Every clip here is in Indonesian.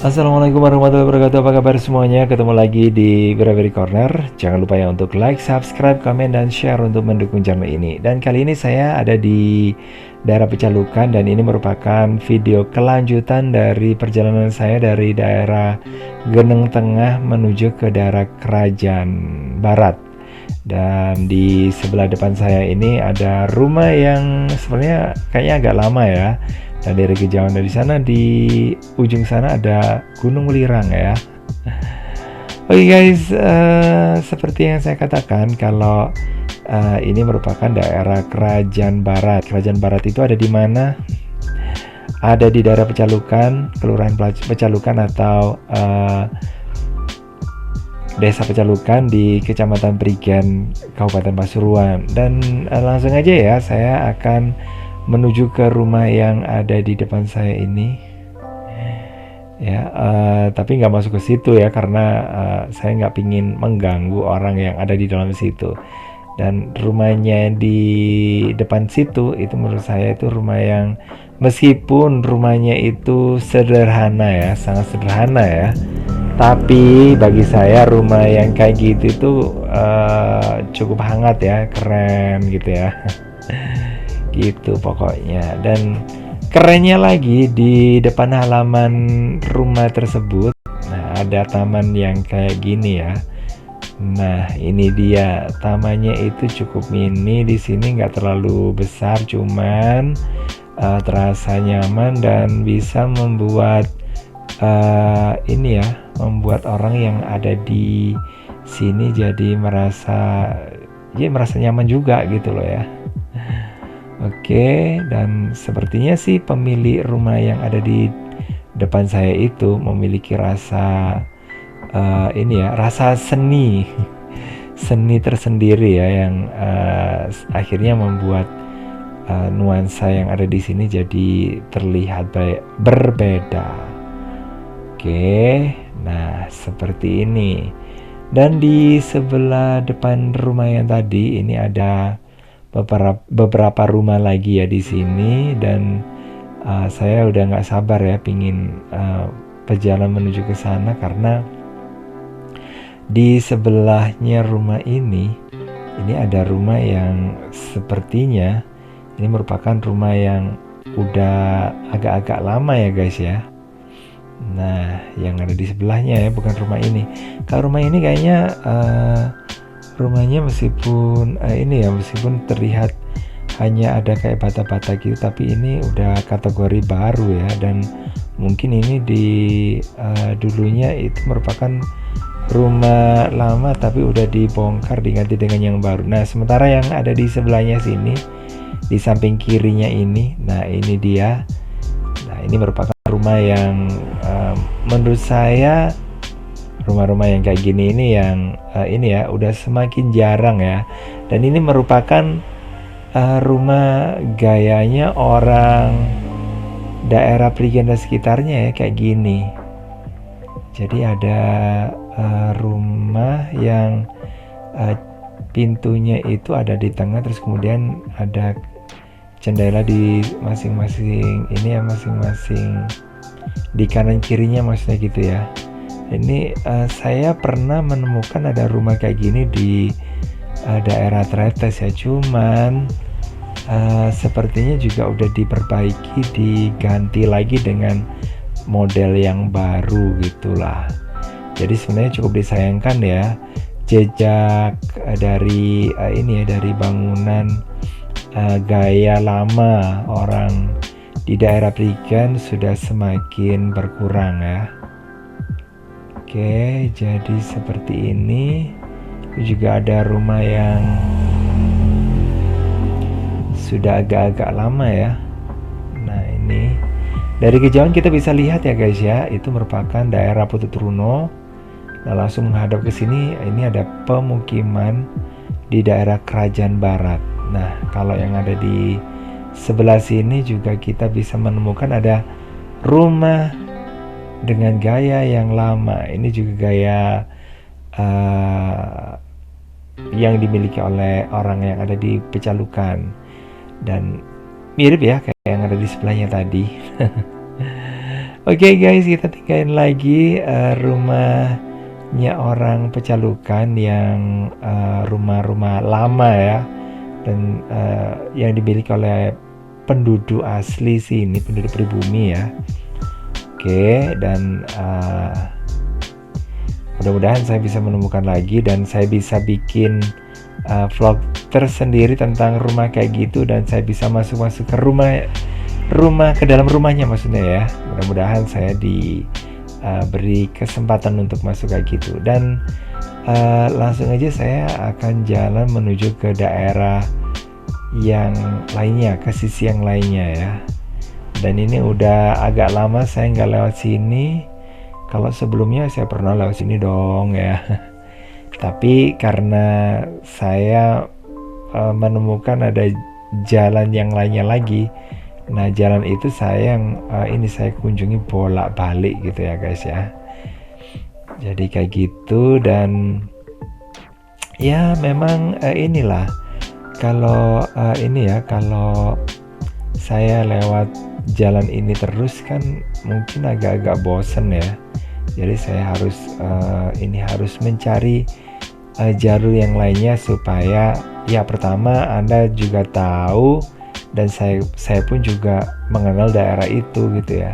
Assalamualaikum warahmatullahi wabarakatuh. Apa kabar semuanya? Ketemu lagi di Birabi Corner. Jangan lupa ya untuk like, subscribe, komen, dan share untuk mendukung channel ini. Dan kali ini saya ada di daerah Pecalukan dan ini merupakan video kelanjutan dari perjalanan saya dari daerah Geneng Tengah menuju ke daerah Kerajaan Barat. Dan di sebelah depan saya ini ada rumah yang sebenarnya kayaknya agak lama ya. Dan dari kejauhan dari sana, di ujung sana ada Gunung Lirang ya. Oke guys, seperti yang saya katakan kalau ini merupakan daerah Kerajaan Barat. Kerajaan Barat itu ada di mana? Ada di daerah Pecalukan, Kelurahan Pecalukan atau Desa Pecalukan di Kecamatan Prigen, Kabupaten Pasuruan. Dan langsung aja ya, saya akan menuju ke rumah yang ada di depan saya ini ya, tapi nggak masuk ke situ ya karena saya nggak pingin mengganggu orang yang ada di dalam situ. Dan rumahnya di depan situ itu menurut saya itu rumah yang meskipun rumahnya itu sederhana ya, sangat sederhana ya, tapi bagi saya rumah yang kayak gitu itu cukup hangat ya, keren gitu ya. Gitu pokoknya. Dan kerennya lagi di depan halaman rumah tersebut, nah ada taman yang kayak gini ya. Nah ini dia tamannya, itu cukup mini di sini, nggak terlalu besar, cuman terasa nyaman dan bisa membuat ini ya, membuat orang yang ada di sini jadi merasa nyaman juga gitu loh ya. Oke, dan sepertinya sih pemilik rumah yang ada di depan saya itu memiliki rasa ini ya, rasa seni, seni tersendiri ya yang akhirnya membuat nuansa yang ada di sini jadi terlihat berbeda. Oke, nah seperti ini. Dan di sebelah depan rumah yang tadi ini ada beberapa rumah lagi ya di sini. Dan saya udah nggak sabar ya pingin berjalan menuju ke sana karena di sebelahnya rumah ini ada rumah yang sepertinya ini merupakan rumah yang udah agak-agak lama ya guys ya. Nah yang ada di sebelahnya ya, bukan rumah ini. Kalau rumah ini kayaknya rumahnya meskipun meskipun terlihat hanya ada kayak bata-bata gitu, tapi ini udah kategori baru ya. Dan mungkin ini di dulunya itu merupakan rumah lama tapi udah dibongkar diganti dengan yang baru. Nah sementara yang ada di sebelahnya sini, di samping kirinya ini, nah ini dia. Nah ini merupakan rumah yang menurut saya rumah-rumah yang kayak gini ini yang ini ya udah semakin jarang ya. Dan ini merupakan rumah gayanya orang daerah Prigen dan sekitarnya ya, kayak gini. Jadi ada rumah yang pintunya itu ada di tengah, terus kemudian ada jendela di masing-masing ini ya, masing-masing di kanan kirinya maksudnya gitu ya. Ini saya pernah menemukan ada rumah kayak gini di daerah Tretes ya, cuman sepertinya juga udah diperbaiki, diganti lagi dengan model yang baru gitulah. Jadi sebenarnya cukup disayangkan ya, jejak dari ini ya, dari bangunan gaya lama orang di daerah Prigen sudah semakin berkurang ya. Oke, jadi seperti ini. Juga ada rumah yang sudah agak-agak lama ya. Nah ini dari kejauhan kita bisa lihat ya guys ya, itu merupakan daerah Pututruno. Nah langsung menghadap ke sini, ini ada pemukiman di daerah Kerajaan Barat. Nah kalau yang ada di sebelah sini juga kita bisa menemukan ada rumah dengan gaya yang lama. Ini juga gaya yang dimiliki oleh orang yang ada di Pecalukan, dan mirip ya kayak yang ada di sebelahnya tadi. Oke guys, kita tinggalin lagi rumahnya orang Pecalukan yang rumah-rumah lama ya, dan yang dimiliki oleh penduduk asli sini, penduduk pribumi ya. Oke, dan mudah-mudahan saya bisa menemukan lagi dan saya bisa bikin vlog tersendiri tentang rumah kayak gitu, dan saya bisa masuk-masuk ke rumah ke dalam rumahnya maksudnya ya. Mudah-mudahan saya diberi kesempatan untuk masuk kayak gitu, dan langsung aja saya akan jalan menuju ke daerah yang lainnya, ke sisi yang lainnya ya. Dan ini udah agak lama saya nggak lewat sini. Kalau sebelumnya saya pernah lewat sini dong ya. Tapi karena saya menemukan ada jalan yang lainnya lagi. Nah, jalan itu saya kunjungi bolak-balik gitu ya guys ya. Jadi kayak gitu, dan ya memang inilah kalau kalau saya lewat jalan ini terus kan mungkin agak-agak bosen ya. Jadi saya harus mencari jalur yang lainnya supaya ya pertama Anda juga tahu dan saya pun juga mengenal daerah itu gitu ya.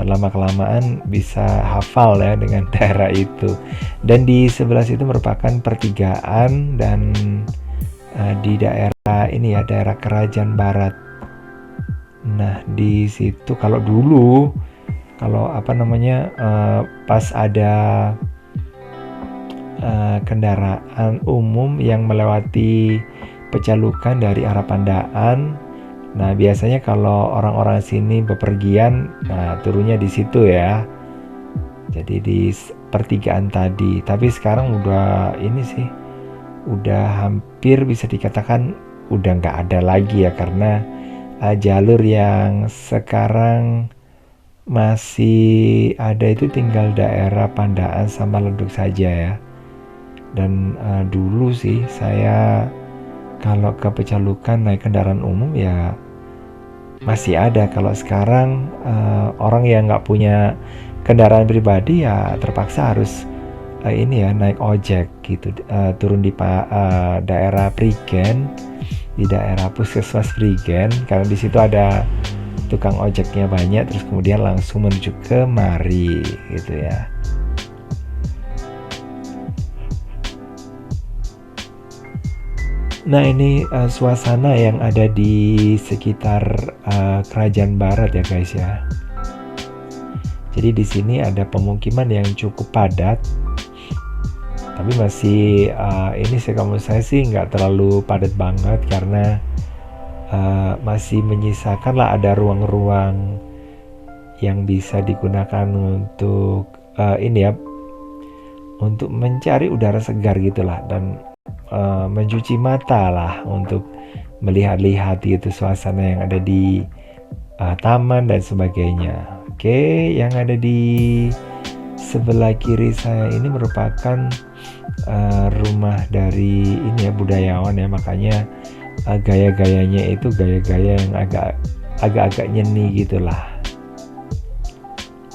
Lama-kelamaan bisa hafal ya dengan daerah itu. Dan di sebelah situ merupakan pertigaan, dan di daerah ini ya, daerah Kerajaan Barat. Nah, di situ kalau dulu pas ada kendaraan umum yang melewati Pecalukan dari arah Pandaan, nah biasanya kalau orang-orang sini bepergian, nah turunnya di situ ya. Jadi di pertigaan tadi. Tapi sekarang udah hampir bisa dikatakan udah nggak ada lagi ya, karena jalur yang sekarang masih ada itu tinggal daerah Pandaan sama Leduk saja ya. Dan dulu sih saya kalau ke Pecalukan naik kendaraan umum ya masih ada. Kalau sekarang orang yang nggak punya kendaraan pribadi ya terpaksa harus naik ojek gitu, turun di daerah Prigen, di daerah Puskesmas Prigen, karena di situ ada tukang ojeknya banyak, terus kemudian langsung menuju ke mari gitu ya. Nah, ini suasana yang ada di sekitar Kerajaan Barat ya guys ya. Jadi di sini ada pemukiman yang cukup padat, tapi masih menurut saya sih nggak terlalu padat banget, karena masih menyisakan lah ada ruang-ruang yang bisa digunakan untuk untuk mencari udara segar gitulah, dan mencuci mata lah, untuk melihat-lihat gitu suasana yang ada di taman dan sebagainya. Oke, yang ada di sebelah kiri saya ini merupakan rumah dari budayawan ya, makanya gaya-gayanya itu gaya-gaya yang agak-agak nyeni gitulah.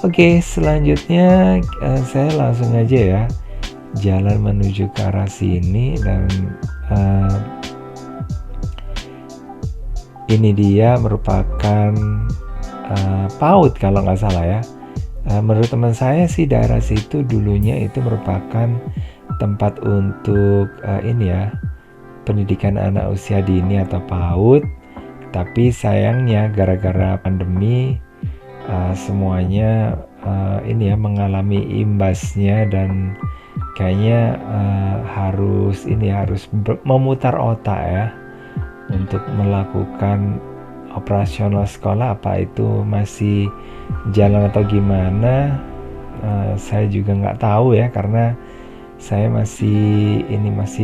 Oke, selanjutnya saya langsung aja ya jalan menuju ke arah sini, dan ini dia merupakan PAUD kalau nggak salah ya. Menurut teman saya sih daerah situ dulunya itu merupakan tempat untuk pendidikan anak usia dini atau PAUD, tapi sayangnya gara-gara pandemi semuanya mengalami imbasnya, dan kayaknya harus memutar otak ya untuk melakukan operasional sekolah, apa itu masih jalan atau gimana. Saya juga nggak tahu ya, karena saya masih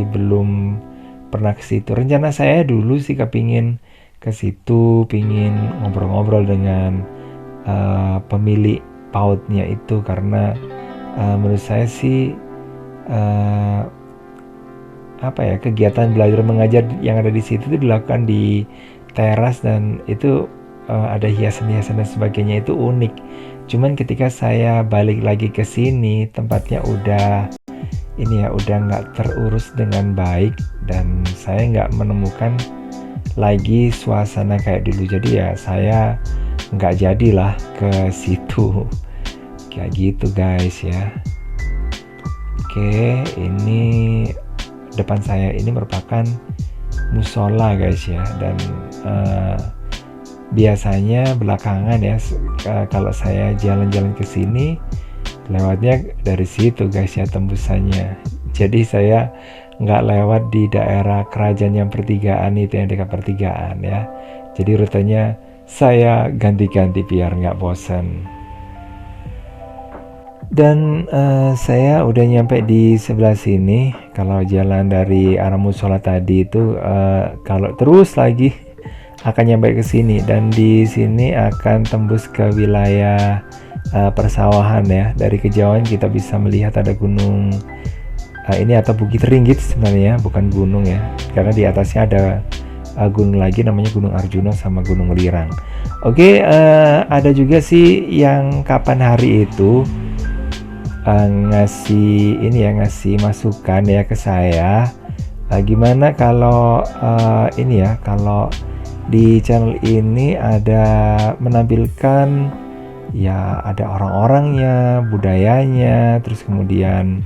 belum pernah ke situ. Rencana saya dulu sih kepingin ke situ, pingin ngobrol-ngobrol dengan pemilik PAUD-nya itu, karena menurut saya sih kegiatan belajar mengajar yang ada di situ itu dilakukan di teras, dan itu ada hiasan-hiasan dan sebagainya itu unik. Cuman ketika saya balik lagi ke sini, tempatnya udah udah nggak terurus dengan baik dan saya nggak menemukan lagi suasana kayak dulu. Jadi ya saya nggak jadilah ke situ. Kayak gitu guys ya. Oke, ini depan saya ini merupakan musola guys ya, dan biasanya belakangan ya kalau saya jalan-jalan ke sini lewatnya dari situ guys ya tembusannya. Jadi saya nggak lewat di daerah kerajaan yang pertigaan itu, yang dekat pertigaan ya. Jadi rutenya saya ganti-ganti biar nggak bosan. Dan saya udah nyampe di sebelah sini. Kalau jalan dari arah musola tadi itu kalau terus lagi akan nyampe ke sini, dan di sini akan tembus ke wilayah persawahan ya. Dari kejauhan kita bisa melihat ada gunung ini atau Bukit Ringgit sebenarnya, bukan gunung ya, karena di atasnya ada gunung lagi namanya Gunung Arjuna sama Gunung Lirang. Oke, ada juga sih yang kapan hari itu ngasih masukan ya ke saya, gimana kalau kalau di channel ini ada menampilkan ya, ada orang-orangnya, budayanya, terus kemudian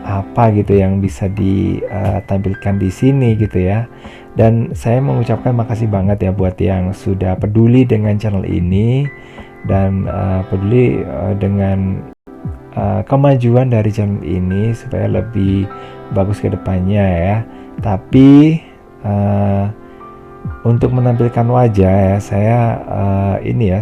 apa gitu yang bisa ditampilkan di sini gitu ya. Dan saya mengucapkan makasih banget ya buat yang sudah peduli dengan channel ini dan peduli dengan kemajuan dari channel ini supaya lebih bagus ke depannya ya. Tapi untuk menampilkan wajah ya,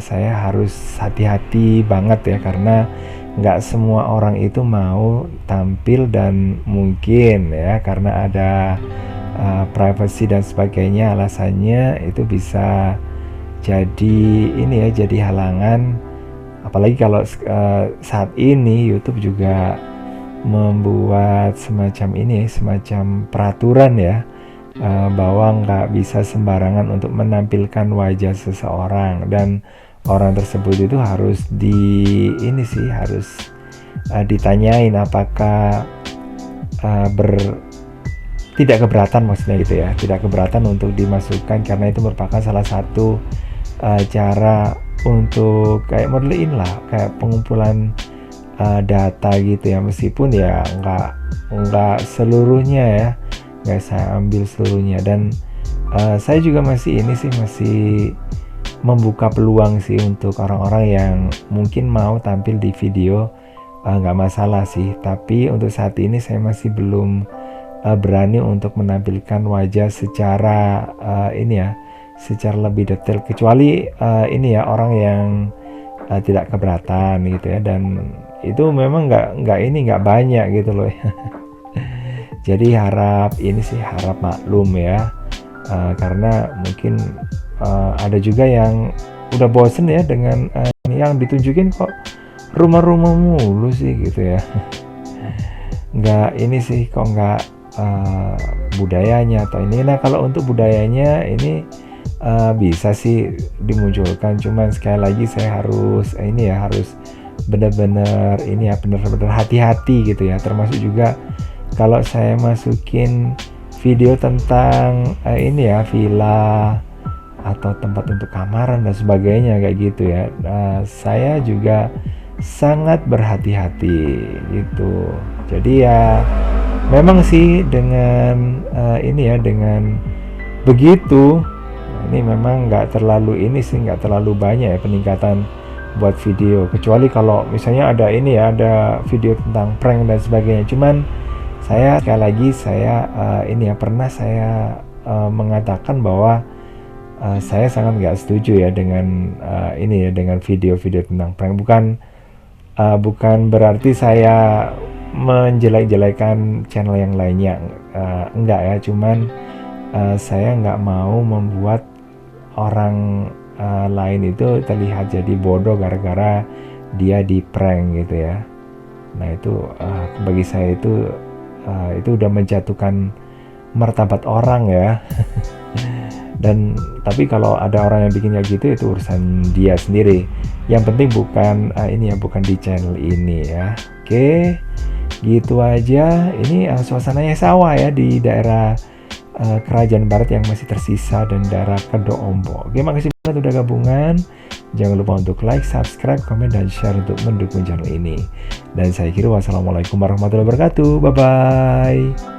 saya harus hati-hati banget ya, karena nggak semua orang itu mau tampil, dan mungkin ya karena ada privacy dan sebagainya, alasannya itu bisa jadi jadi halangan. Apalagi kalau saat ini YouTube juga membuat semacam peraturan ya, bahwa nggak bisa sembarangan untuk menampilkan wajah seseorang, dan orang tersebut itu harus ditanyain apakah tidak keberatan, maksudnya gitu ya, tidak keberatan untuk dimasukkan, karena itu merupakan salah satu cara untuk kayak modelin lah, kayak pengumpulan data gitu ya, meskipun ya nggak seluruhnya ya, nggak saya ambil seluruhnya. Dan saya juga masih membuka peluang sih untuk orang-orang yang mungkin mau tampil di video, nggak masalah sih, tapi untuk saat ini saya masih belum berani untuk menampilkan wajah secara secara lebih detail, kecuali orang yang tidak keberatan gitu ya, dan itu memang nggak banyak gitu loh. Jadi harap maklum ya, karena mungkin ada juga yang udah bosen ya dengan yang ditunjukin kok rumah-rumah mulu sih gitu ya. Nggak budayanya atau ini. Nah, kalau untuk budayanya ini bisa sih dimunculkan, cuman sekali lagi saya harus benar-benar hati-hati gitu ya, termasuk juga kalau saya masukin video tentang villa atau tempat untuk kamaran dan sebagainya kayak gitu ya, saya juga sangat berhati-hati gitu. Jadi ya memang sih dengan dengan begitu, ini memang nggak terlalu banyak ya peningkatan buat video, kecuali kalau misalnya ada ada video tentang prank dan sebagainya. Cuman saya sekali lagi pernah saya mengatakan bahwa saya sangat nggak setuju ya dengan dengan video-video tentang prank. Bukan berarti saya menjelek-jelekan channel yang lainnya, enggak ya, cuman saya nggak mau membuat orang lain itu terlihat jadi bodoh gara-gara dia di prank gitu ya. Nah itu bagi saya itu udah menjatuhkan martabat orang ya. Dan tapi kalau ada orang yang bikin kayak gitu itu urusan dia sendiri. Yang penting bukan bukan di channel ini ya. Oke, gitu aja. Ini suasananya sawah ya di daerah Kerajaan Barat yang masih tersisa dan daerah Kedo Ombo. Oke, makasih banget udah gabungan. Jangan lupa untuk like, subscribe, komen, dan share untuk mendukung channel ini. Dan saya kira wassalamualaikum warahmatullahi wabarakatuh. Bye-bye.